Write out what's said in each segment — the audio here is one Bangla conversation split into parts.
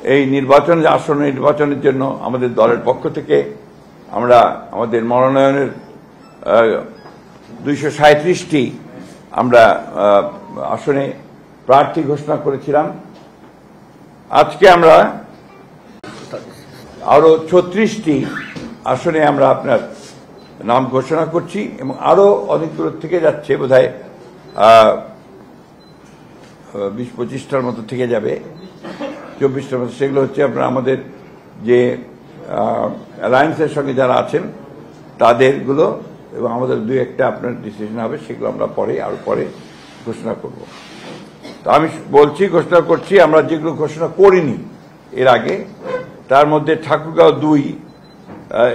এই আসন্ন নির্বাচনের জন্য আমাদের দলের পক্ষ থেকে আমরা আমাদের মনোনয়নের 237টি আমরা আসনে প্রার্থী ঘোষণা করেছিলাম। আজকে আমরা আরো 36টি আসনে আমরা আপনার নাম ঘোষণা করছি এবং আরো অনেকগুলো থেকে যাচ্ছে, বোধহয় 20-25টার মতো থেকে যাবে, 24টার মতো। সেগুলো হচ্ছে আপনার আমাদের যে অ্যালায়েন্সের সঙ্গে যারা আছেন তাদেরগুলো, এবং আমাদের 2-1টা আপনার ডিসিশন হবে, সেগুলো আমরা আরো পরে ঘোষণা করব। তো আমি ঘোষণা করছি আমরা যেগুলো ঘোষণা করিনি এর আগে, তার মধ্যে ঠাকুরগাঁও 2,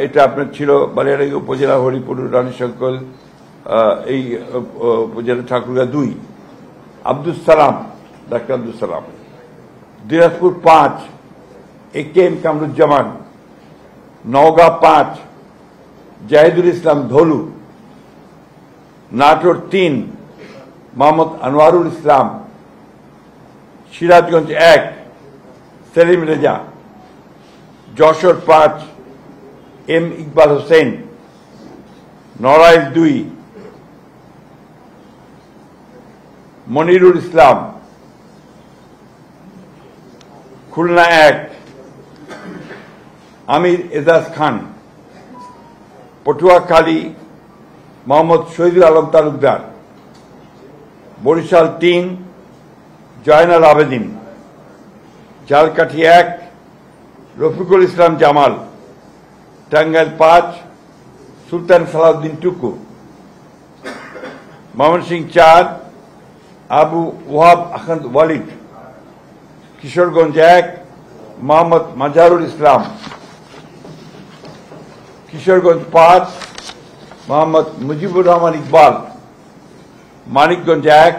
এটা আপনার ছিল বালিয়াড়াই উপজেলা, হরিপুর, রানীশঙ্কল, এই উপজেলা ঠাকুরগাঁও 2, আব্দুল সালাম, ডাক্তার আব্দুল সালাম। দিনাজপুর 5, AKM কামরুজ্জামান। নওগাঁ 5, জাহিদুল ইসলাম ধলু। নাটোর 3, মোহাম্মদ আনোয়ারুল ইসলাম। সিরাজগঞ্জ 1, সেলিম রেজা। যশোর 5, M ইকবাল হোসেন। নড়াইল 2, মনিরুল ইসলাম। খুলনা 1, আমির এজাজ খান। পটুয়াখালী মোহাম্মদ শহীদুল আলম তালুকদার। বরিশাল 3, জয়নাল আবেদিন। ঝালকাঠি 1, রফিকুল ইসলাম জামাল। টাঙ্গাইল 5, সুলতান সালাউদ্দিন টুকু। ময়মনসিংহ 4, আবু ওয়াহাব আহমদ ওয়ালিদ। কিশোরগঞ্জ 1, মোহাম্মদ মাজহারুল ইসলাম। কিশোরগঞ্জ 5, মোহাম্মদ মুজিবুর রহমান ইকবাল। মানিকগঞ্জ 1,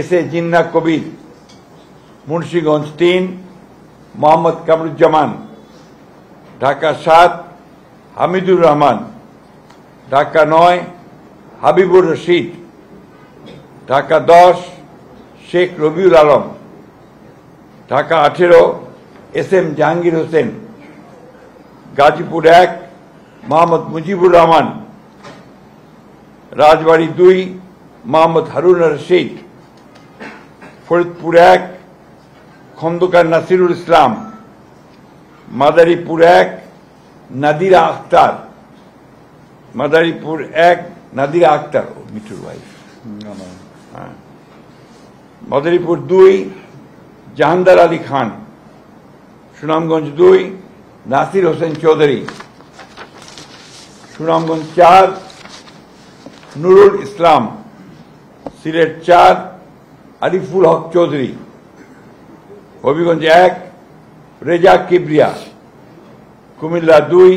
SA জিন্না কবির। মুন্সিগঞ্জ 3, মোহাম্মদ কামরুজ্জামান। ঢাকা 7, হামিদুর রহমান। ঢাকা 9, হাবিবুর রশিদ। ঢাকা 10, শেখ রবিউল আলম। ঢাকা 18, SM জাহাঙ্গীর হোসেন। গাজীপুর 1, মোহাম্মদ মুজিবুর রহমান। রাজবাড়ী 2, মোহাম্মদ হারুন রশিদ। ফরিদপুর 1, খন্দকার নাসিরুল ইসলাম। মাদারীপুর 1, নাদিরা আক্তার। মাদারীপুর 1, নাদিরা আক্তার, মিঠুর ওয়াইফ। মাদারীপুর 2, জাহানদার আলী খান। সুনামগঞ্জ 2, নাসির হোসেন চৌধুরী। সুনামগঞ্জ 4, নুরুল ইসলাম। সিলেট 4, আরিফুল হক চৌধুরী। হবিগঞ্জ 1, রেজা কিবরিয়া। কুমিল্লা 2,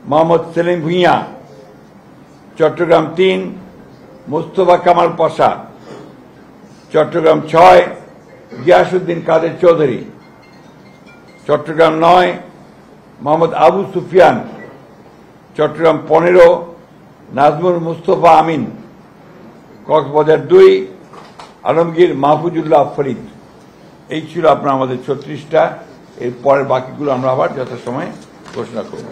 মোহাম্মদ সেলিম ভুঁইয়া। চট্টগ্রাম 3, মোস্তফা কামাল পাশা। চট্টগ্রাম 6, গিয়াসউদ্দিন কাদের চৌধুরী। চট্টগ্রাম 9, মোহাম্মদ আবু সুফিয়ান। চট্টগ্রাম 15, নাজমুল মুস্তফা আমিন। কক্সবাজার 2, আলমগীর মাহফুজুল্লাহ ফরিদ। এই ছিল আপনার আমাদের 36টা। এর পরের বাকিগুলো আমরা আবার যথাসময়ে ঘোষণা করব।